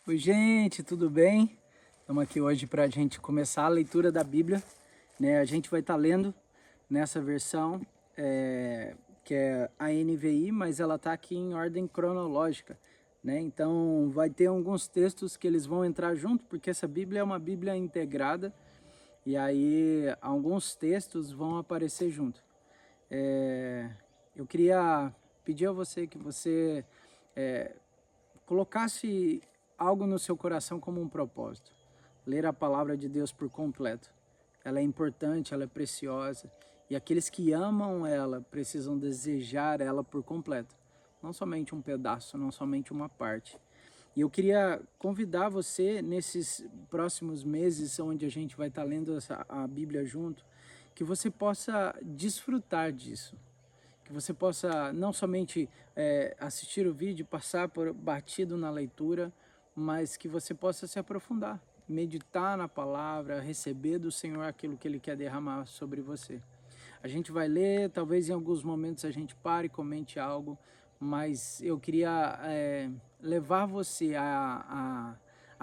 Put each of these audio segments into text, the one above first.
Oi, gente, tudo bem? Estamos aqui hoje para a gente começar a leitura da Bíblia, né? A gente vai estar lendo nessa versão que é a NVI, mas ela está aqui em ordem cronológica, né? Então vai ter alguns textos que eles vão entrar junto, porque essa Bíblia é uma Bíblia integrada e aí alguns textos vão aparecer junto. Eu queria pedir a você que você colocasse algo no seu coração como um propósito. Ler a palavra de Deus por completo. Ela é importante, ela é preciosa. E aqueles que amam ela precisam desejar ela por completo. Não somente um pedaço, não somente uma parte. E eu queria convidar você, nesses próximos meses, onde a gente vai estar lendo a Bíblia junto, que você possa desfrutar disso. Que você possa não somente assistir o vídeo, passar por batido na leitura, mas que você possa se aprofundar, meditar na palavra, receber do Senhor aquilo que Ele quer derramar sobre você. A gente vai ler, talvez em alguns momentos a gente pare e comente algo, mas eu queria levar você a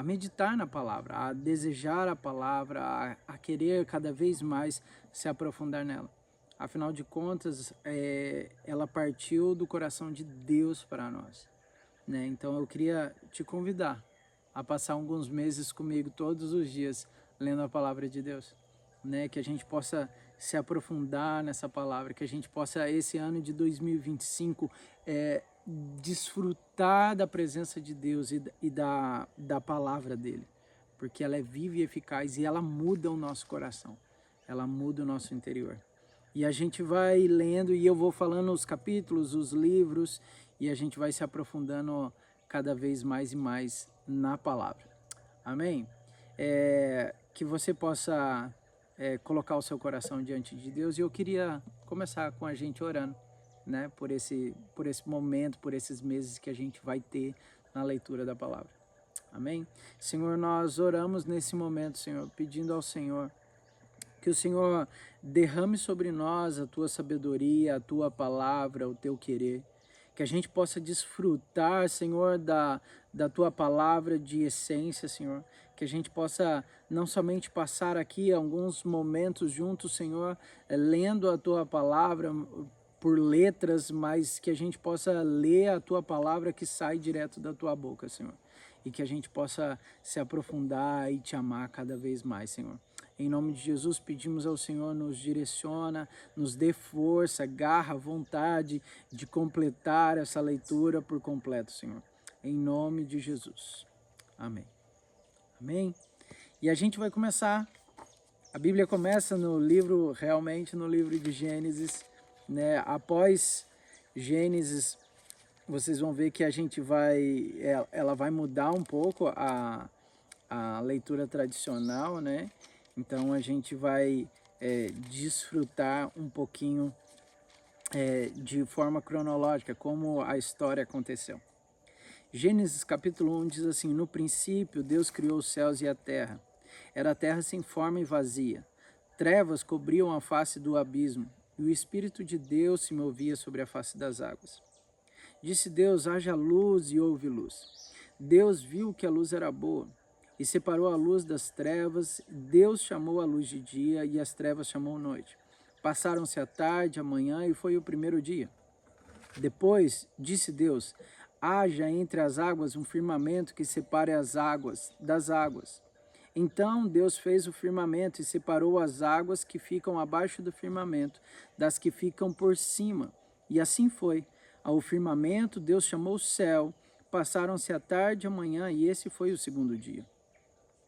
meditar na palavra, a desejar a palavra, a querer cada vez mais se aprofundar nela. Afinal de contas, ela partiu do coração de Deus para nós, né? Então eu queria te convidar a passar alguns meses comigo todos os dias lendo a palavra de Deus, né? Que a gente possa se aprofundar nessa palavra, que a gente possa esse ano de 2025 desfrutar da presença de Deus e da palavra dele, porque ela é viva e eficaz e ela muda o nosso coração, ela muda o nosso interior. E a gente vai lendo e eu vou falando os capítulos, os livros, e a gente vai se aprofundando cada vez mais e mais na palavra. Amém? Que você possa colocar o seu coração diante de Deus. E eu queria começar com a gente orando, né? Por esse momento, por esses meses que a gente vai ter na leitura da palavra. Amém? Senhor, nós oramos nesse momento, Senhor, pedindo ao Senhor que o Senhor derrame sobre nós a tua sabedoria, a tua palavra, o teu querer. Que a gente possa desfrutar, Senhor, da tua palavra de essência, Senhor. Que a gente possa não somente passar aqui alguns momentos juntos, Senhor, lendo a tua palavra por letras, mas que a gente possa ler a tua palavra que sai direto da tua boca, Senhor. E que a gente possa se aprofundar e te amar cada vez mais, Senhor. Em nome de Jesus, pedimos ao Senhor, nos direciona, nos dê força, garra, vontade de completar essa leitura por completo, Senhor. Em nome de Jesus. Amém. Amém? E a gente vai começar. A Bíblia começa realmente no livro de Gênesis, né? Após Gênesis, vocês vão ver que a gente ela vai mudar um pouco a leitura tradicional, né? Então a gente vai desfrutar um pouquinho de forma cronológica como a história aconteceu. Gênesis capítulo 1 diz assim: no princípio Deus criou os céus e a terra. Era a terra sem forma e vazia. Trevas cobriam a face do abismo, e o Espírito de Deus se movia sobre a face das águas. Disse Deus: haja luz, e houve luz. Deus viu que a luz era boa, e separou a luz das trevas. Deus chamou a luz de dia, e as trevas chamou noite. Passaram-se a tarde, a manhã, e foi o primeiro dia. Depois disse Deus: haja entre as águas um firmamento que separe as águas das águas. Então Deus fez o firmamento e separou as águas que ficam abaixo do firmamento das que ficam por cima. E assim foi. Ao firmamento Deus chamou o céu. Passaram-se a tarde e a manhã, e esse foi o segundo dia.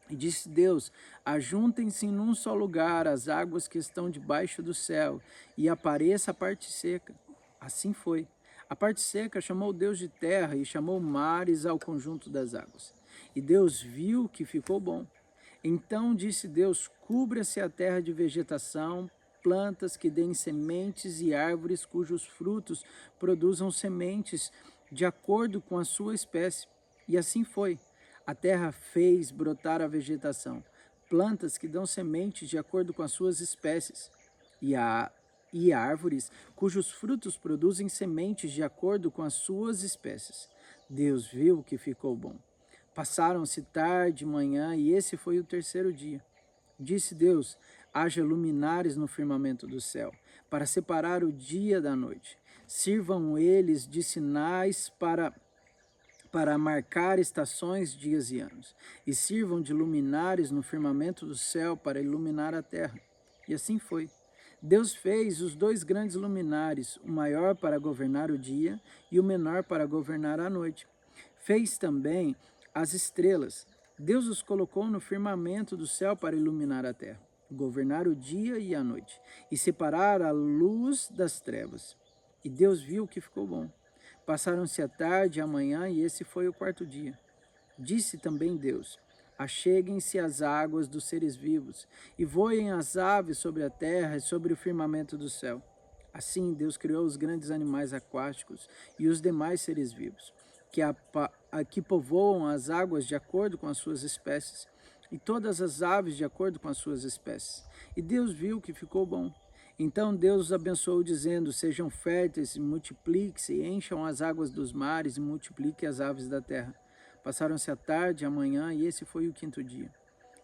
E disse Deus: ajuntem-se num só lugar as águas que estão debaixo do céu, e apareça a parte seca. Assim foi. A parte seca chamou Deus de terra, e chamou mares ao conjunto das águas. E Deus viu que ficou bom. Então disse Deus: cubra-se a terra de vegetação, plantas que deem sementes e árvores cujos frutos produzam sementes de acordo com a sua espécie. E assim foi. A terra fez brotar a vegetação, plantas que dão sementes de acordo com as suas espécies, e árvores cujos frutos produzem sementes de acordo com as suas espécies. Deus viu que ficou bom. Passaram-se tarde e manhã, e esse foi o terceiro dia. Disse Deus: haja luminares no firmamento do céu, para separar o dia da noite. Sirvam eles de sinais para marcar estações, dias e anos. E sirvam de luminares no firmamento do céu para iluminar a terra. E assim foi. Deus fez os dois grandes luminares, o maior para governar o dia e o menor para governar a noite. Fez também as estrelas. Deus os colocou no firmamento do céu para iluminar a terra, governar o dia e a noite, e separar a luz das trevas. E Deus viu que ficou bom. Passaram-se a tarde e a manhã, e esse foi o quarto dia. Disse também Deus: acheguem-se as águas dos seres vivos, e voem as aves sobre a terra e sobre o firmamento do céu. Assim Deus criou os grandes animais aquáticos e os demais seres vivos, que povoam as águas de acordo com as suas espécies, e todas as aves de acordo com as suas espécies. E Deus viu que ficou bom. Então Deus os abençoou, dizendo: sejam férteis, multipliquem-se, encham as águas dos mares e multipliquem as aves da terra. Passaram-se a tarde e a manhã, e esse foi o quinto dia.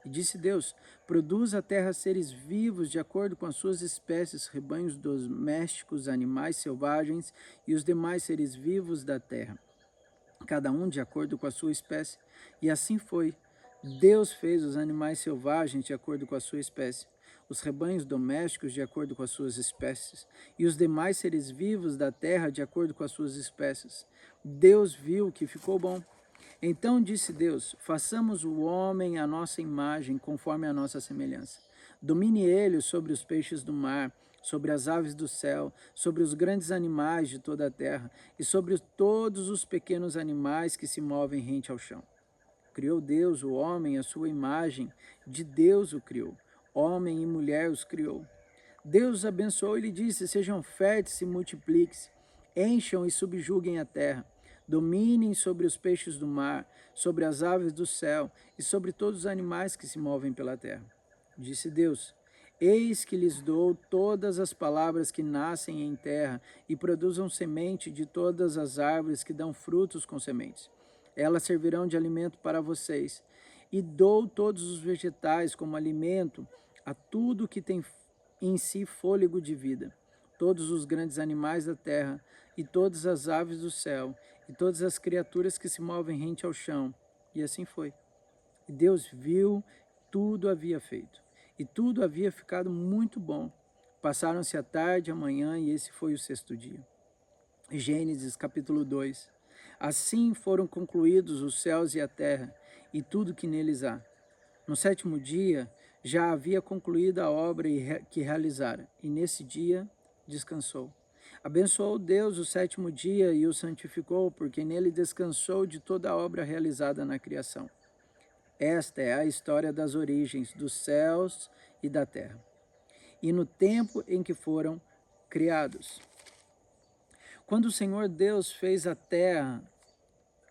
E disse Deus: produz a terra seres vivos de acordo com as suas espécies, rebanhos domésticos, animais selvagens e os demais seres vivos da terra, cada um de acordo com a sua espécie. E assim foi. Deus fez os animais selvagens de acordo com a sua espécie, os rebanhos domésticos de acordo com as suas espécies, e os demais seres vivos da terra de acordo com as suas espécies. Deus viu que ficou bom. Então disse Deus: façamos o homem à nossa imagem, conforme a nossa semelhança. Domine ele sobre os peixes do mar, sobre as aves do céu, sobre os grandes animais de toda a terra, e sobre todos os pequenos animais que se movem rente ao chão. Criou Deus o homem à sua imagem, de Deus o criou. Homem e mulher os criou. Deus os abençoou e lhe disse: sejam férteis e multipliquem-se, encham e subjuguem a terra. Dominem sobre os peixes do mar, sobre as aves do céu e sobre todos os animais que se movem pela terra. Disse Deus: eis que lhes dou todas as palavras que nascem em terra e produzam semente, de todas as árvores que dão frutos com sementes. Elas servirão de alimento para vocês. E dou todos os vegetais como alimento a tudo que tem em si fôlego de vida, todos os grandes animais da terra e todas as aves do céu e todas as criaturas que se movem rente ao chão. E assim foi. E Deus viu tudo havia feito, e tudo havia ficado muito bom. Passaram-se a tarde e a manhã, e esse foi o sexto dia. Gênesis capítulo 2. Assim foram concluídos os céus e a terra, e tudo que neles há. No sétimo dia já havia concluído a obra que realizara, e nesse dia descansou. Abençoou Deus o sétimo dia e o santificou, porque nele descansou de toda a obra realizada na criação. Esta é a história das origens dos céus e da terra, e no tempo em que foram criados. Quando o Senhor Deus fez a terra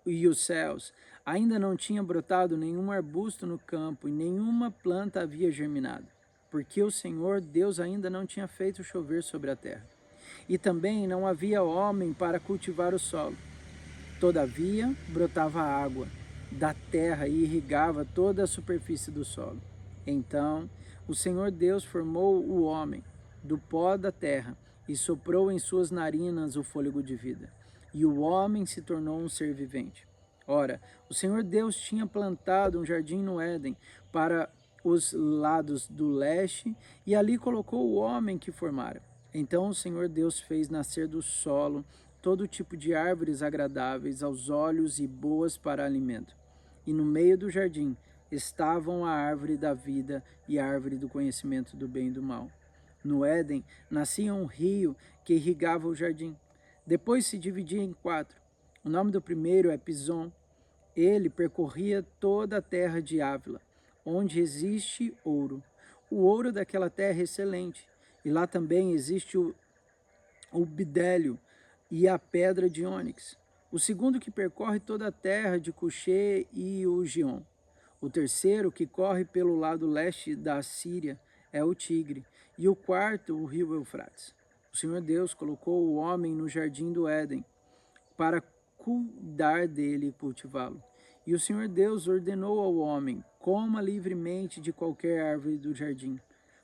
e os céus, ainda não tinha brotado nenhum arbusto no campo e nenhuma planta havia germinado, porque o Senhor Deus ainda não tinha feito chover sobre a terra. E também não havia homem para cultivar o solo. Todavia, brotava água da terra e irrigava toda a superfície do solo. Então, o Senhor Deus formou o homem do pó da terra e soprou em suas narinas o fôlego de vida. E o homem se tornou um ser vivente. Ora, o Senhor Deus tinha plantado um jardim no Éden para os lados do leste, e ali colocou o homem que formara. Então o Senhor Deus fez nascer do solo todo tipo de árvores agradáveis aos olhos e boas para alimento. E no meio do jardim estavam a árvore da vida e a árvore do conhecimento do bem e do mal. No Éden nascia um rio que irrigava o jardim. Depois se dividia em 4. O nome do primeiro é Pison. Ele percorria toda a terra de Ávila, onde existe ouro. O ouro daquela terra é excelente, e lá também existe o bidélio e a pedra de ônix. O segundo que percorre toda a terra de Cuxê e o Gion. O terceiro que corre pelo lado leste da Síria é o Tigre, e o quarto o rio Eufrates. O Senhor Deus colocou o homem no jardim do Éden para cuidar dele e cultivá-lo. E o Senhor Deus ordenou ao homem: coma livremente de qualquer árvore do jardim,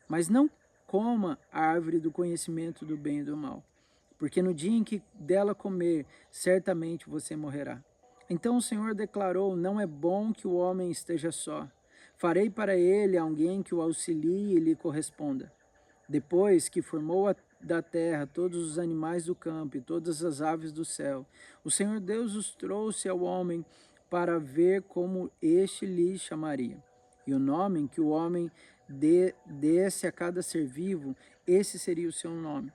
mas não coma a árvore do conhecimento do bem e do mal, porque no dia em que dela comer, certamente você morrerá. Então o Senhor declarou: não é bom que o homem esteja só. Farei para ele alguém que o auxilie e lhe corresponda. Depois que formou da terra todos os animais do campo e todas as aves do céu, o Senhor Deus os trouxe ao homem para ver como este lhe chamaria. E o nome que o homem desse a cada ser vivo, esse seria o seu nome.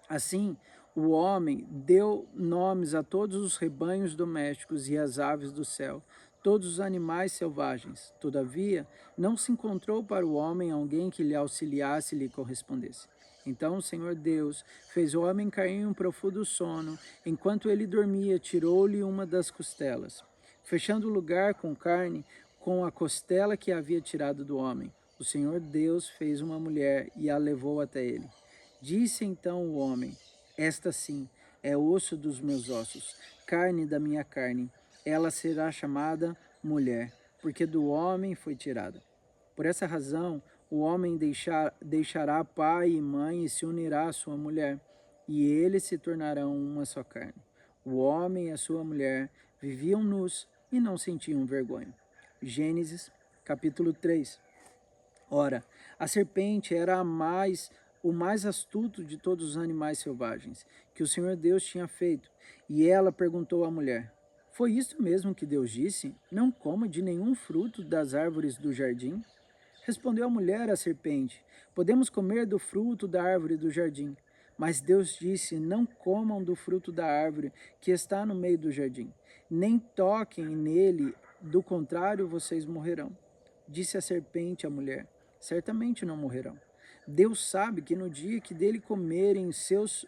Assim, o homem deu nomes a todos os rebanhos domésticos e às aves do céu, todos os animais selvagens. Todavia, não se encontrou para o homem alguém que lhe auxiliasse e lhe correspondesse. Então o Senhor Deus fez o homem cair em um profundo sono. Enquanto ele dormia, tirou-lhe uma das costelas, fechando o lugar com carne com a costela que havia tirado do homem. O Senhor Deus fez uma mulher e a levou até ele. Disse então o homem: esta sim é osso dos meus ossos, carne da minha carne. Ela será chamada mulher, porque do homem foi tirada. Por essa razão, o homem deixará pai e mãe e se unirá à sua mulher, e eles se tornarão uma só carne. O homem e a sua mulher viviam nus e não sentiam vergonha. Gênesis, capítulo 3. Ora, a serpente era o mais astuto de todos os animais selvagens que o Senhor Deus tinha feito. E ela perguntou à mulher: foi isso mesmo que Deus disse? Não coma de nenhum fruto das árvores do jardim? Respondeu a mulher à serpente: podemos comer do fruto da árvore do jardim. Mas Deus disse: não comam do fruto da árvore que está no meio do jardim, nem toquem nele, do contrário vocês morrerão. Disse a serpente à mulher: certamente não morrerão. Deus sabe que no dia que dele comerem, seus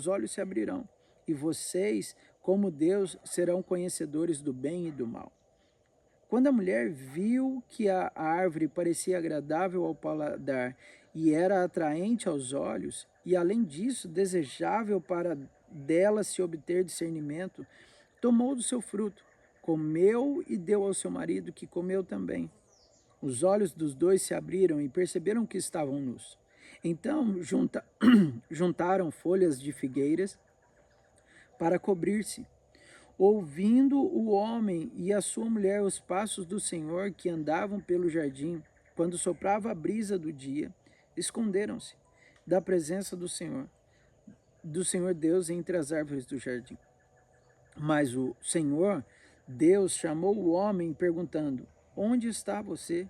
olhos se abrirão, e vocês, como Deus, serão conhecedores do bem e do mal. Quando a mulher viu que a árvore parecia agradável ao paladar e era atraente aos olhos, e além disso desejável para dela se obter discernimento, tomou do seu fruto, comeu e deu ao seu marido, que comeu também. Os olhos dos dois se abriram e perceberam que estavam nus. Então juntaram folhas de figueiras para cobrir-se. Ouvindo o homem e a sua mulher os passos do Senhor que andavam pelo jardim, quando soprava a brisa do dia, esconderam-se da presença do Senhor Deus entre as árvores do jardim. Mas o Senhor Deus chamou o homem perguntando: onde está você?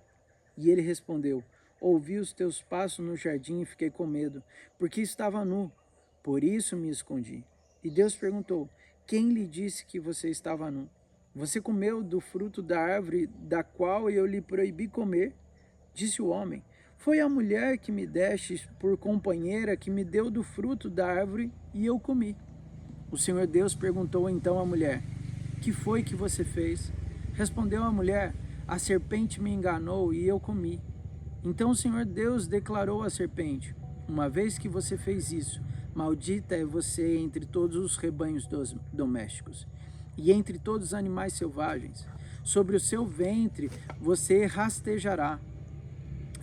E ele respondeu: ouvi os teus passos no jardim e fiquei com medo, porque estava nu, por isso me escondi. E Deus perguntou: quem lhe disse que você estava nu? Você comeu do fruto da árvore da qual eu lhe proibi comer? Disse o homem: foi a mulher que me deste por companheira que me deu do fruto da árvore e eu comi. O Senhor Deus perguntou então à mulher: que foi que você fez? Respondeu a mulher: a serpente me enganou e eu comi. Então o Senhor Deus declarou à serpente: uma vez que você fez isso, maldita é você entre todos os rebanhos domésticos e entre todos os animais selvagens. Sobre o seu ventre você rastejará,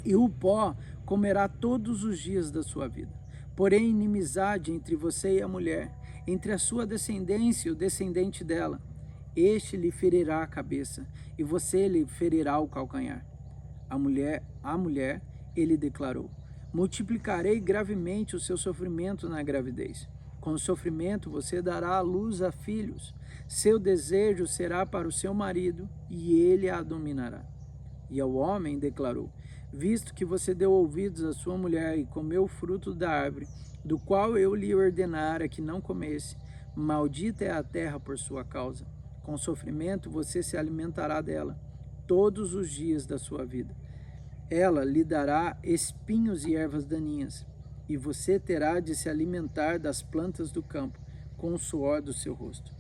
e o pó comerá todos os dias da sua vida. Porém, inimizade entre você e a mulher, entre a sua descendência e o descendente dela. Este lhe ferirá a cabeça, e você lhe ferirá o calcanhar. A mulher, ele declarou: multiplicarei gravemente o seu sofrimento na gravidez. Com o sofrimento você dará à luz a filhos. Seu desejo será para o seu marido, e ele a dominará. E ao homem declarou: visto que você deu ouvidos à sua mulher e comeu o fruto da árvore, do qual eu lhe ordenara que não comesse, maldita é a terra por sua causa. Com sofrimento você se alimentará dela todos os dias da sua vida. Ela lhe dará espinhos e ervas daninhas, e você terá de se alimentar das plantas do campo com o suor do seu rosto.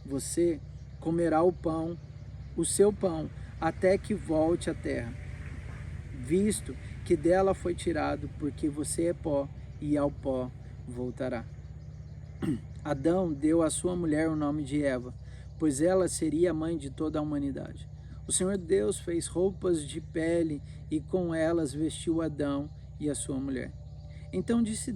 Você comerá o seu pão, até que volte à terra, visto que dela foi tirado, porque você é pó, e ao pó voltará. Adão deu à sua mulher o nome de Eva, pois ela seria a mãe de toda a humanidade. O Senhor Deus fez roupas de pele e com elas vestiu Adão e a sua mulher. Então disse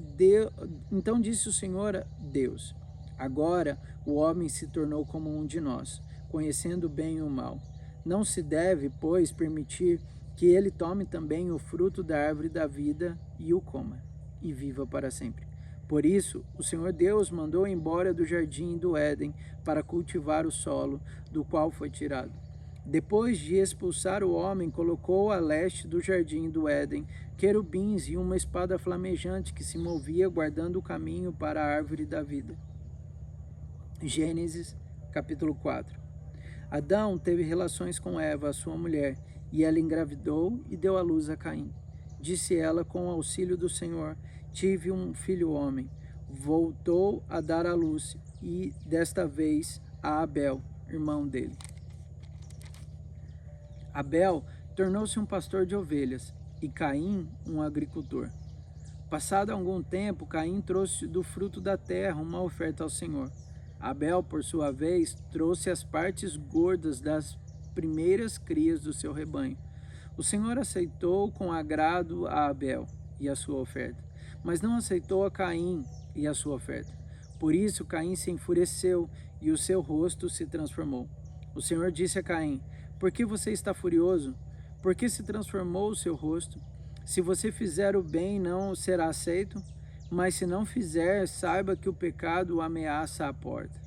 o Senhor Deus: agora o homem se tornou como um de nós, conhecendo o bem e o mal. Não se deve, pois, permitir que ele tome também o fruto da árvore da vida e o coma, e viva para sempre. Por isso, o Senhor Deus mandou embora do jardim do Éden para cultivar o solo do qual foi tirado. Depois de expulsar o homem, colocou a leste do jardim do Éden querubins e uma espada flamejante que se movia guardando o caminho para a árvore da vida. Gênesis, capítulo 4. Adão teve relações com Eva, sua mulher, e ela engravidou e deu à luz a Caim. Disse ela, com o auxílio do Senhor, tive um filho homem. Voltou a dar à luz, e desta vez a Abel, irmão dele. Abel tornou-se um pastor de ovelhas, e Caim um agricultor. Passado algum tempo, Caim trouxe do fruto da terra uma oferta ao Senhor. Abel, por sua vez, trouxe as partes gordas das primeiras crias do seu rebanho. O Senhor aceitou com agrado a Abel e a sua oferta, mas não aceitou a Caim e a sua oferta. Por isso Caim se enfureceu e o seu rosto se transformou. O Senhor disse a Caim: por que você está furioso? Por que se transformou o seu rosto? Se você fizer o bem, não será aceito? Mas se não fizer, saiba que o pecado o ameaça à porta.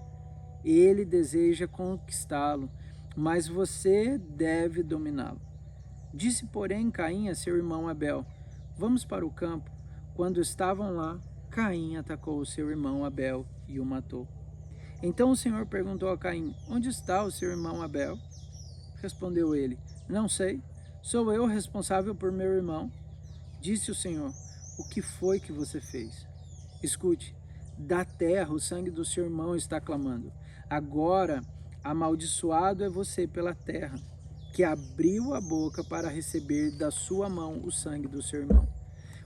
Ele deseja conquistá-lo, mas você deve dominá-lo. Disse, porém, Caim a seu irmão Abel: vamos para o campo. Quando estavam lá, Caim atacou o seu irmão Abel e o matou. Então o Senhor perguntou a Caim: onde está o seu irmão Abel? Respondeu ele: não sei. Sou eu responsável por meu irmão? Disse o Senhor: o que foi que você fez? Escute, da terra o sangue do seu irmão está clamando. Agora, amaldiçoado é você pela terra, que abriu a boca para receber da sua mão o sangue do seu irmão.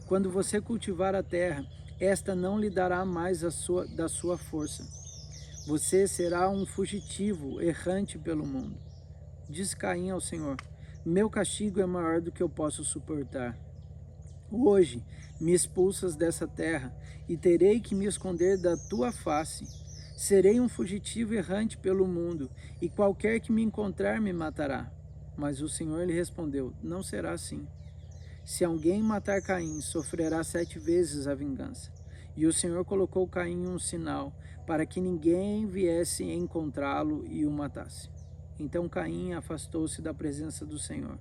Quando você cultivar a terra, esta não lhe dará mais da sua força. Você será um fugitivo, errante pelo mundo. Diz Caim ao Senhor: meu castigo é maior do que eu posso suportar. Hoje me expulsas dessa terra e terei que me esconder da tua face. Serei um fugitivo errante pelo mundo e qualquer que me encontrar me matará. Mas o Senhor lhe respondeu: não será assim. Se alguém matar Caim, sofrerá 7 vezes a vingança. E o Senhor colocou Caim em um sinal para que ninguém viesse encontrá-lo e o matasse. Então Caim afastou-se da presença do Senhor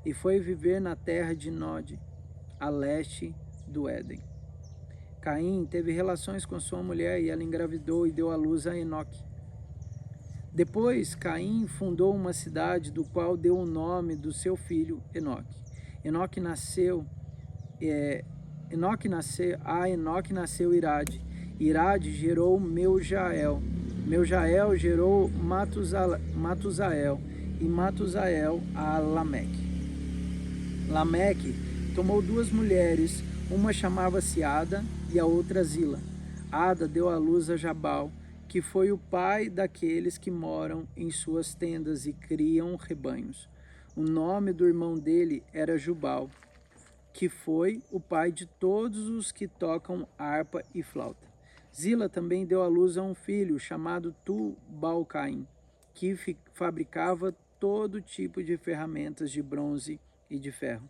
e foi viver na terra de Nod, a leste do Éden. Caim teve relações com sua mulher e ela engravidou e deu à luz a Enoque. Depois, Caim fundou uma cidade do qual deu o nome do seu filho Enoque. Enoque nasceu Irade. Irade gerou Meujael. Meujael gerou Matusael e Matusael a Lameque. Lameque tomou 2 mulheres, uma chamava-se Ada e a outra Zila. Ada deu à luz a Jabal, que foi o pai daqueles que moram em suas tendas e criam rebanhos. O nome do irmão dele era Jubal, que foi o pai de todos os que tocam harpa e flauta. Zila também deu à luz a um filho chamado Tubal-Caim, que fabricava todo tipo de ferramentas de bronze e de ferro.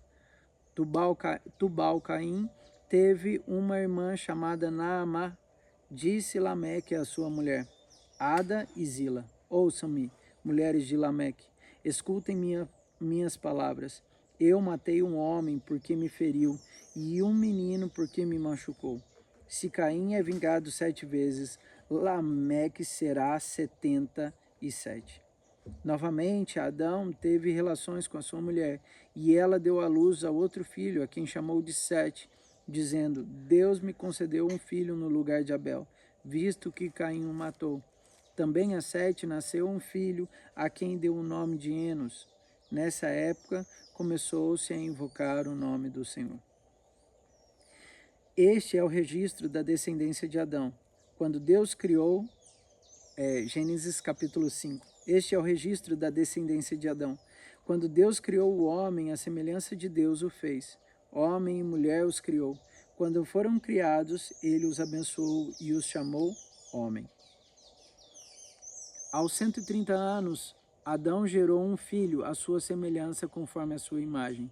Tubal-Caim teve uma irmã chamada Naamá. Disse Lameque à sua mulher: Ada e Zila, ouçam-me, mulheres de Lameque, escutem minhas palavras. Eu matei um homem porque me feriu e um menino porque me machucou. Se Caim é vingado 7 vezes, Lameque será 77. Novamente, Adão teve relações com a sua mulher, e ela deu à luz a outro filho, a quem chamou de Sete, dizendo: Deus me concedeu um filho no lugar de Abel, visto que Caim o matou. Também a Sete nasceu um filho, a quem deu o nome de Enos. Nessa época, começou-se a invocar o nome do Senhor. Este é o registro da descendência de Adão. Quando Deus criou Gênesis capítulo 5. Este é o registro da descendência de Adão. Quando Deus criou o homem, a semelhança de Deus o fez. Homem e mulher os criou. Quando foram criados, ele os abençoou e os chamou homem. Aos 130 anos, Adão gerou um filho à sua semelhança conforme a sua imagem.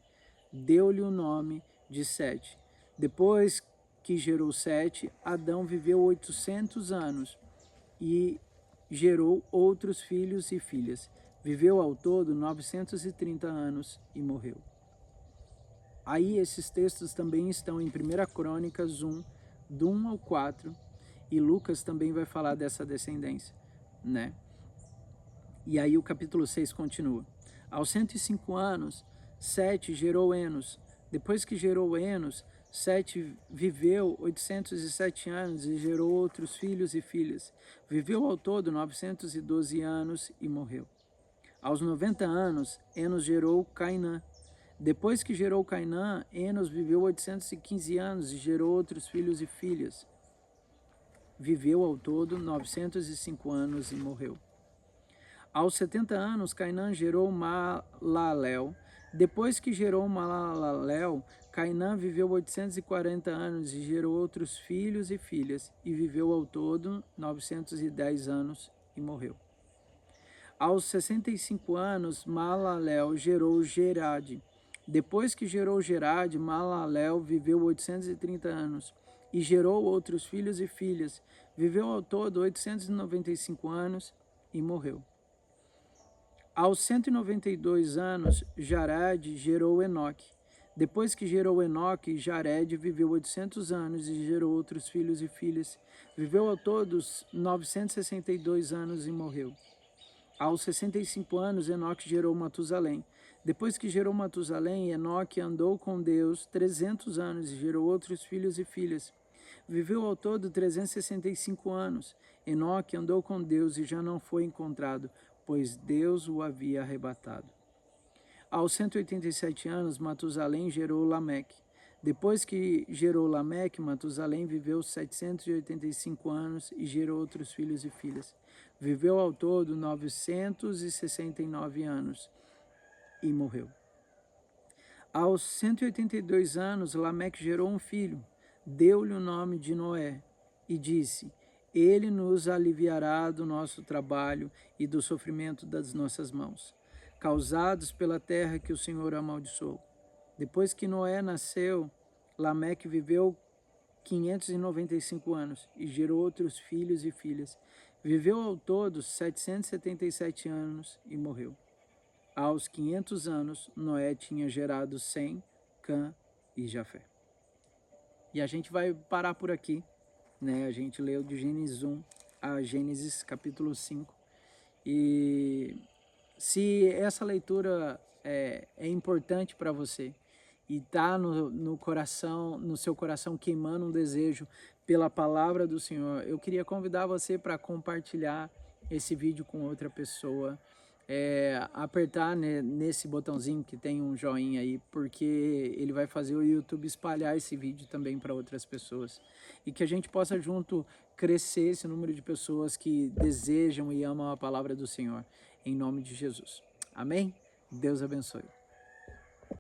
Deu-lhe o nome de Sete. Depois que gerou Sete, Adão viveu 800 anos e gerou outros filhos e filhas. Viveu ao todo 930 anos e morreu. Aí esses textos também estão em 1 Crônicas 1, do 1 ao 4, e Lucas também vai falar dessa descendência, né? E aí o capítulo 6 continua. Aos 105 anos, Sete gerou Enos. Depois que gerou Enos, Sete viveu 807 anos e gerou outros filhos e filhas. Viveu ao todo 912 anos e morreu. Aos 90 anos, Enos gerou Cainã. Depois que gerou Cainã, Enos viveu 815 anos e gerou outros filhos e filhas. Viveu ao todo 905 anos e morreu. Aos 70 anos, Cainã gerou Maalalel. Depois que gerou Maalalel, Cainã viveu 840 anos e gerou outros filhos e filhas, e viveu ao todo 910 anos e morreu. Aos 65 anos, Maalalel gerou Gerade. Depois que gerou Gerade, Maalalel viveu 830 anos e gerou outros filhos e filhas, viveu ao todo 895 anos e morreu. Aos 192 anos, Jared gerou Enoque. Depois que gerou Enoque, Jared viveu 800 anos e gerou outros filhos e filhas. Viveu ao todo 962 anos e morreu. Aos 65 anos, Enoque gerou Matusalém. Depois que gerou Matusalém, Enoque andou com Deus 300 anos e gerou outros filhos e filhas. Viveu ao todo 365 anos. Enoque andou com Deus e já não foi encontrado, pois Deus o havia arrebatado. Aos 187 anos, Matusalém gerou Lameque. Depois que gerou Lameque, Matusalém viveu 785 anos e gerou outros filhos e filhas. Viveu ao todo 969 anos e morreu. Aos 182 anos, Lameque gerou um filho, deu-lhe o nome de Noé e disse: Ele nos aliviará do nosso trabalho e do sofrimento das nossas mãos, causados pela terra que o Senhor amaldiçoou. Depois que Noé nasceu, Lameque viveu 595 anos e gerou outros filhos e filhas. Viveu ao todo 777 anos e morreu. Aos 500 anos, Noé tinha gerado Sem, Cã e Jafé. E a gente vai parar por aqui, né? A gente leu de Gênesis 1 a Gênesis capítulo 5. E se essa leitura é importante para você e está no coração, no seu coração queimando um desejo pela palavra do Senhor, eu queria convidar você para compartilhar esse vídeo com outra pessoa, apertar nesse botãozinho que tem um joinha aí, porque ele vai fazer o YouTube espalhar esse vídeo também para outras pessoas, e que a gente possa junto crescer esse número de pessoas que desejam e amam a palavra do Senhor, em nome de Jesus. Amém? Deus abençoe.